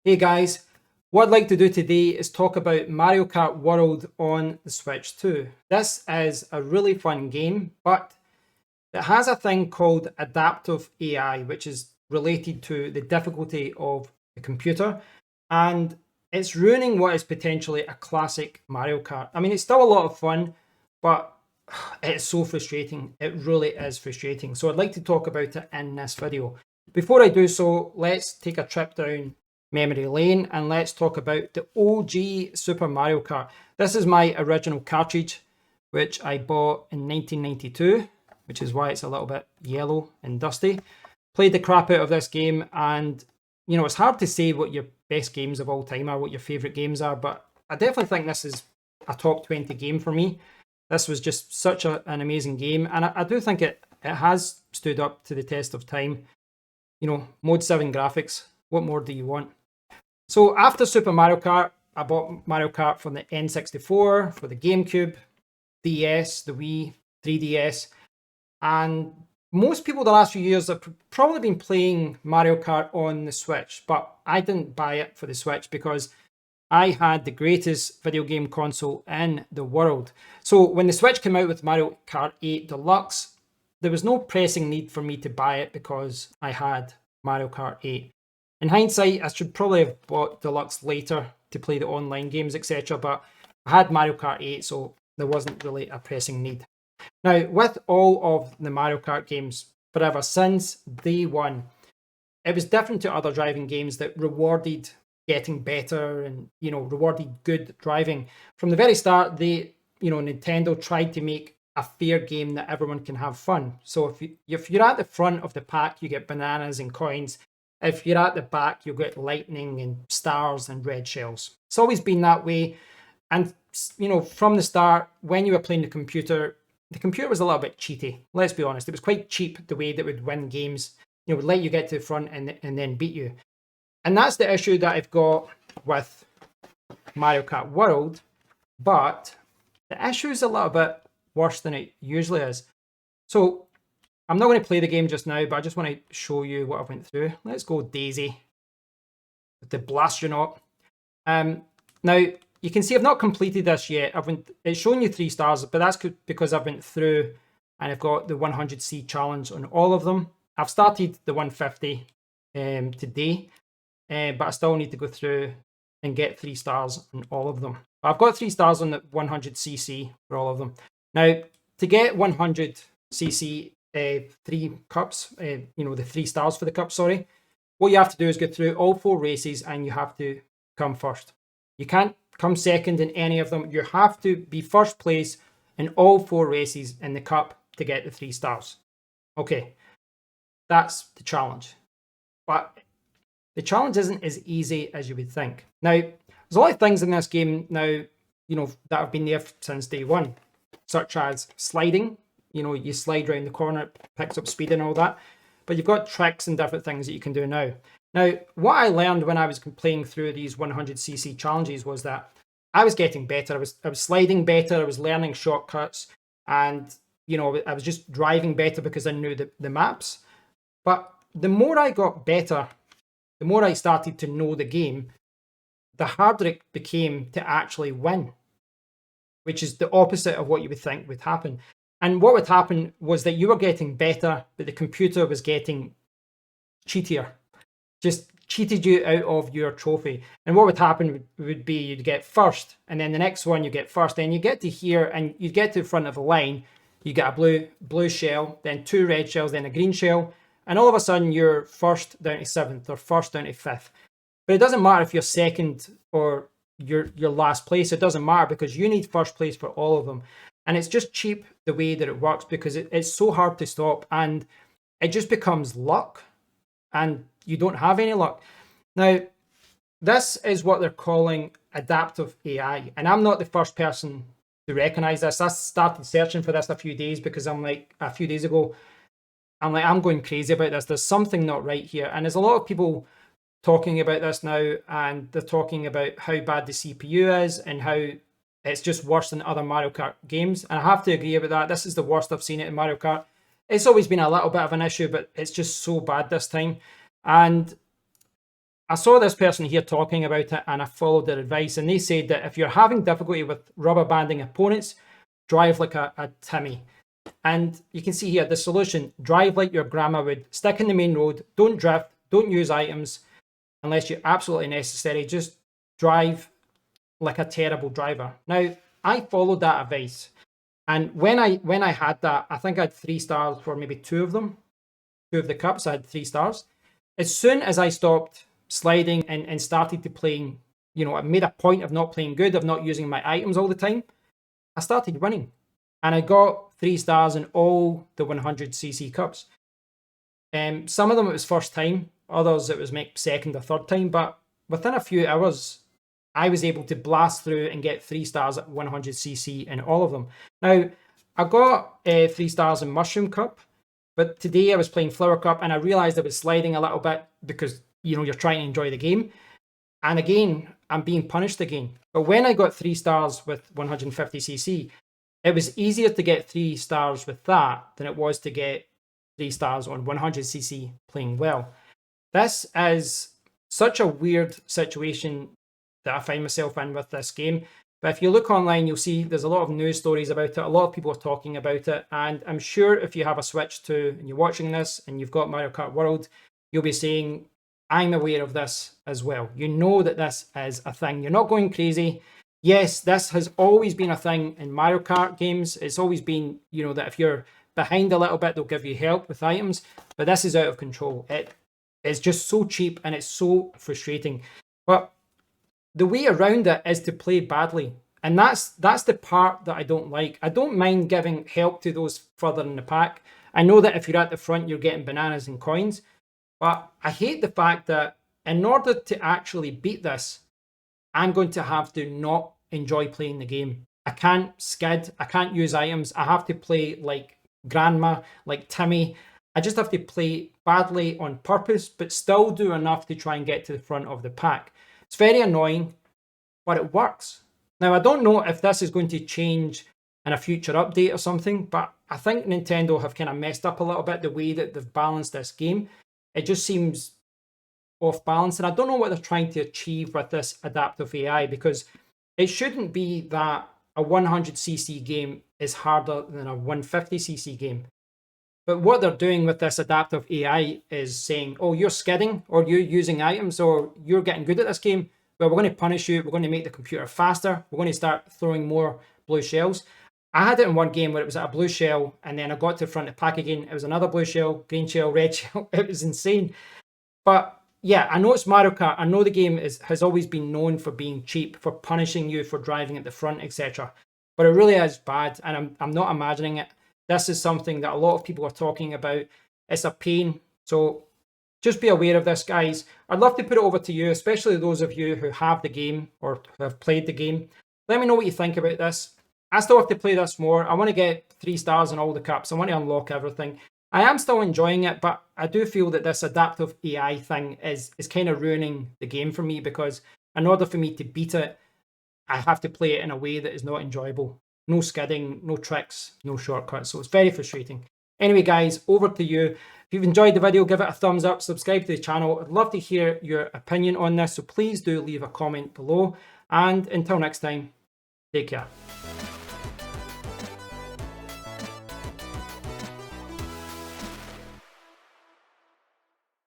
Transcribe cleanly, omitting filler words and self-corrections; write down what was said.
Hey guys, what I'd like to do today is talk about Mario Kart World on the Switch 2. This is a really fun game, but it has a thing called adaptive AI, which is related to the difficulty of the computer, and it's ruining what is potentially a classic Mario Kart. I mean, it's still a lot of fun, but it's so frustrating. It really is frustrating. So I'd like to talk about it in this video. Before I do so, let's take a trip down memory lane and let's talk about the OG Super Mario Kart. This is my original cartridge, which I bought in 1992, which is why it's a little bit yellow and dusty. Played the crap out of this game, and it's hard to say what your best games of all time are, what your favorite games are, but I definitely think this is a top 20 game for me. This was just such an amazing game, and I do think it has stood up to the test of time. Mode 7 graphics, what more do you want? So after Super Mario Kart, I bought Mario Kart for the N64, for the GameCube, DS, the Wii, 3DS, and most people the last few years have probably been playing Mario Kart on the Switch, but I didn't buy it for the Switch because I had the greatest video game console in the world. So when the Switch came out with Mario Kart 8 Deluxe, there was no pressing need for me to buy it because I had Mario Kart 8. In hindsight, I should probably have bought Deluxe later to play the online games, etc. But I had Mario Kart 8, so there wasn't really a pressing need. Now, with all of the Mario Kart games forever since day one, it was different to other driving games that rewarded getting better and, rewarded good driving. From the very start, Nintendo tried to make a fair game that everyone can have fun. So if you're at the front of the pack, you get bananas and coins. If you're at the back, you'll get lightning and stars and red shells. It's always been that way. And, from the start, when you were playing the computer was a little bit cheaty. Let's be honest. It was quite cheap the way that would win games. It would let you get to the front and then beat you. And that's the issue that I've got with Mario Kart World. But the issue is a little bit worse than it usually is. So I'm not going to play the game just now, but I just want to show you what I went through. Let's go Daisy with the Blastronaut. Now, you can see I've not completed this yet. It's showing you 3 stars, but that's because I've went through and I've got the 100C challenge on all of them. I've started the 150 today, but I still need to go through and get 3 stars on all of them. But I've got 3 stars on the 100cc for all of them. Now, to get 100cc 3 cups, the 3 stars for the cup, sorry, what you have to do is go through all 4 races and you have to come first. You can't come second in any of them. You have to be first place in all 4 races in the cup to get the 3 stars. Okay, that's the challenge. But the challenge isn't as easy as you would think. Now, there's a lot of things in this game now, that have been there since day one, such as sliding. You slide around the corner, it picks up speed and all that. But you've got tricks and different things that you can do now. Now, what I learned when I was playing through these 100cc challenges was that I was getting better. I was sliding better. I was learning shortcuts. And, I was just driving better because I knew the maps. But the more I got better, the more I started to know the game, the harder it became to actually win, which is the opposite of what you would think would happen. And what would happen was that you were getting better, but the computer was getting cheatier, just cheated you out of your trophy. And what would happen would be you'd get first, and then the next one you get first, and you get to here, and you get to the front of the line, you get a blue shell, then 2 red shells, then a green shell, and all of a sudden you're first down to 7th or first down to 5th. But it doesn't matter if you're second or you're last place. It doesn't matter because you need first place for all of them. And it's just cheap the way that it works because it's so hard to stop, and it just becomes luck and you don't have any luck. Now, this is what they're calling adaptive AI. And I'm not the first person to recognize this. I started searching for this a few days because I'm going crazy about this. There's something not right here. And there's a lot of people talking about this now, and they're talking about how bad the CPU is and how it's just worse than other Mario Kart games. And I have to agree about that. This is the worst I've seen it in Mario Kart. It's always been a little bit of an issue, but it's just so bad this time. And I saw this person here talking about it and I followed their advice, and they said that if you're having difficulty with rubber banding opponents, drive like a Timmy. And you can see here the solution: drive like your grandma would, stick in the main road, don't drift, don't use items unless you're absolutely necessary, just drive like a terrible driver. Now, I followed that advice, and when I had that, I think I had 3 stars for maybe two of them, two of the cups. I had 3 stars. As soon as I stopped sliding and started to playing, I made a point of not playing good, of not using my items all the time, I started winning. And I got 3 stars in all the 100cc cups. Some of them it was first time, others it was maybe second or third time, but within a few hours, I was able to blast through and get 3 stars at 100cc in all of them. Now, I got 3 stars in Mushroom Cup, but today I was playing Flower Cup and I realized I was sliding a little bit because, you're trying to enjoy the game. And again, I'm being punished again. But when I got 3 stars with 150cc, it was easier to get 3 stars with that than it was to get 3 stars on 100cc playing well. This is such a weird situation that I find myself in with this game. But if you look online, you'll see there's a lot of news stories about it. A lot of people are talking about it. And I'm sure if you have a Switch 2 and you're watching this and you've got Mario Kart World, you'll be saying, I'm aware of this as well. You know that this is a thing. You're not going crazy. Yes, this has always been a thing in Mario Kart games. It's always been, that if you're behind a little bit, they'll give you help with items. But this is out of control. It is just so cheap and it's so frustrating. But the way around it is to play badly. And that's the part that I don't like. I don't mind giving help to those further in the pack. I know that if you're at the front, you're getting bananas and coins. But I hate the fact that in order to actually beat this, I'm going to have to not enjoy playing the game. I can't skid. I can't use items. I have to play like grandma, like Timmy. I just have to play badly on purpose, but still do enough to try and get to the front of the pack. It's very annoying, but it works. Now, I don't know if this is going to change in a future update or something, but I think Nintendo have kind of messed up a little bit the way that they've balanced this game. It just seems off balance, and I don't know what they're trying to achieve with this adaptive AI, because it shouldn't be that a 100cc game is harder than a 150cc game. But what they're doing with this adaptive AI is saying, oh, you're skidding, or you're using items, or you're getting good at this game. Well, we're going to punish you. We're going to make the computer faster. We're going to start throwing more blue shells. I had it in one game where it was at a blue shell, and then I got to the front of the pack again. It was another blue shell, green shell, red shell. It was insane. But yeah, I know it's Mario Kart. I know the game has always been known for being cheap, for punishing you for driving at the front, etc. But it really is bad, and I'm not imagining it. This is something that a lot of people are talking about. It's a pain. So just be aware of this, guys. I'd love to put it over to you, especially those of you who have the game or who have played the game. Let me know what you think about this. I still have to play this more. I want to get 3 stars in all the cups. I want to unlock everything. I am still enjoying it, but I do feel that this adaptive AI thing is kind of ruining the game for me, because in order for me to beat it, I have to play it in a way that is not enjoyable. No skidding, no tricks, no shortcuts. So it's very frustrating. Anyway, guys, over to you. If you've enjoyed the video, give it a thumbs up, subscribe to the channel. I'd love to hear your opinion on this, so please do leave a comment below. And until next time, take care.